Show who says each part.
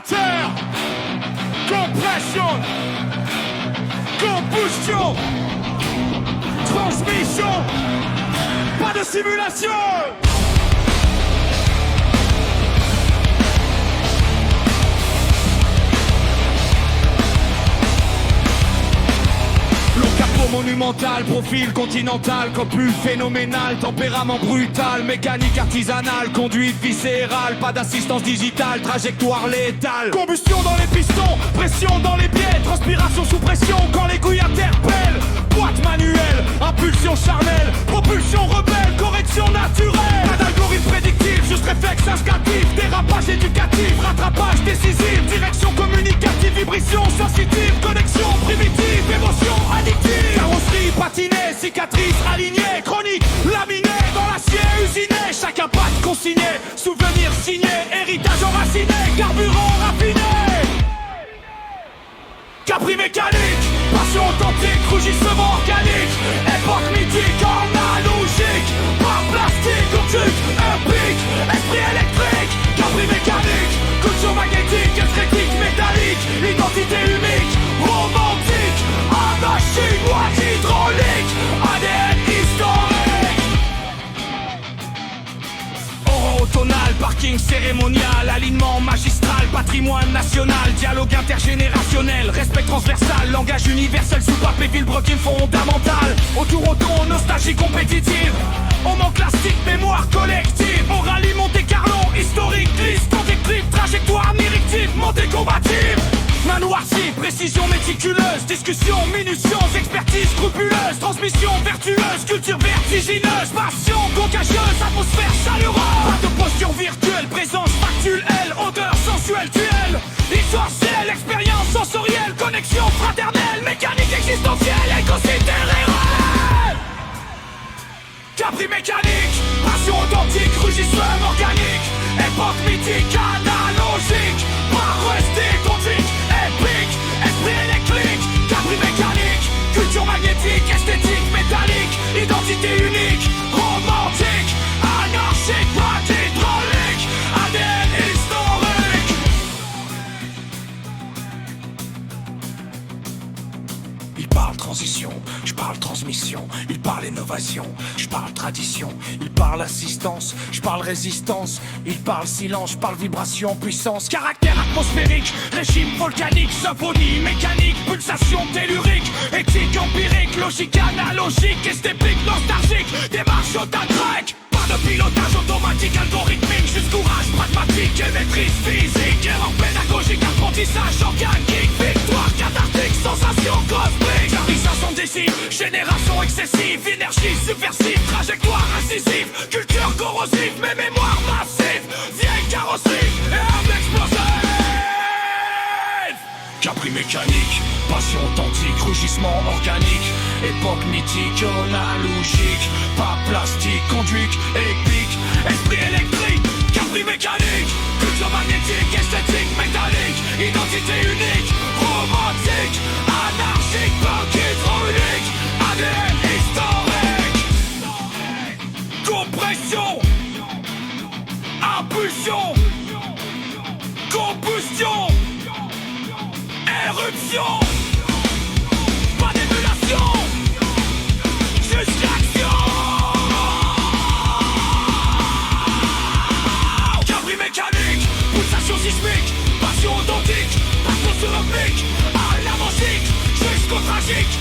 Speaker 1: terre. Compression, combustion, transmission, pas de simulation. Monumental, profil continental, copule phénoménal, tempérament brutal, mécanique artisanale, conduite viscérale, pas d'assistance digitale, trajectoire létale. Combustion dans les pistons, pression dans les pieds, transpiration sous pression quand l'aiguille interpelle. Boîte manuelle, impulsion charnelle, propulsion rebelle, correction naturelle. Pas d'algorithme prédictif, juste réflexe instinctif, dérapage éducatif, rattrapage décisif, direction communicative, vibration sensitive, connexion primitive, émotion addictive. Carrosserie patinée, cicatrice alignée, chronique laminée, dans l'acier usiné, chaque impact consigné, souvenir signé, héritage enraciné, carburant raffiné. Capri mécanique, passion authentique, rougissement organique, époque mythique, analogique, pas plastique, optique, épique, esprit électrique, Capri mécanique, culture magnétique, esthétique, métallique, identité unique, romantique, anarchique, boîte hydraulique, ADN historique. Tonal, parking cérémonial, alignement magistral, patrimoine national, dialogue intergénérationnel, respect transversal, langage universel sous pape et Villebrequin fondamental. Autour auton, nostalgie compétitive, on manque plastique, mémoire collective. On rallie Monte Carlo, historique, liste, décrypte, trajectoire directive, montée combative. Main noircie, précision méticuleuse, discussion minutieuse, expertise scrupuleuse, transmission vertueuse, culture vertigineuse, passion contagieuse, atmosphère chaleureuse. Pas de posture virtuelle, présence factuelle, odeur sensuelle, duel, essentielle, expérience sensorielle, connexion fraternelle, mécanique existentielle, écosystème réel. Capri mécanique, passion authentique, rugissement organique, époque mythique, analogique, paroestique, quantique, épique, esprit électrique, Capri mécanique, culture magnétique, esthétique, métallique, identité unique, romantique, anarchique, boîte hydraulique, ADN historique. Il parle transition, je parle transmission, il parle innovation, je parle tradition, il parle assistance, je parle résistance, il parle silence, je parle vibration, puissance, caractère atmosphérique, régime volcanique, symphonie mécanique, pulsation tellurique, éthique empirique, logique analogique, esthétique, nostalgique, démarche automatique. Pas de pilotage automatique, algorithmique, juste courage pragmatique et maîtrise physique, erreur pédagogique, apprentissage organique, victoire cathartique, sensation cosmique, réalisation décisive, génération excessive, énergie subversive, trajectoire incisive, culture corrosive, mais mémoire massive, vieille carrosserie et arme explosive. Capri mécanique, passion authentique, rugissement organique, époque mythique, analogique, pas plastique, conduite épique, esprit électrique, Capri mécanique, culture magnétique, esthétique, métallique, identité unique, romantique, anarchique, banque hydraulique, ADN historique. Compression, impulsion, combustion, éruption, pas d'émulation, juste l'action. Capri mécanique, pulsation sismique, passion authentique, passion sur l'optique, à l'avancique, jusqu'au tragique,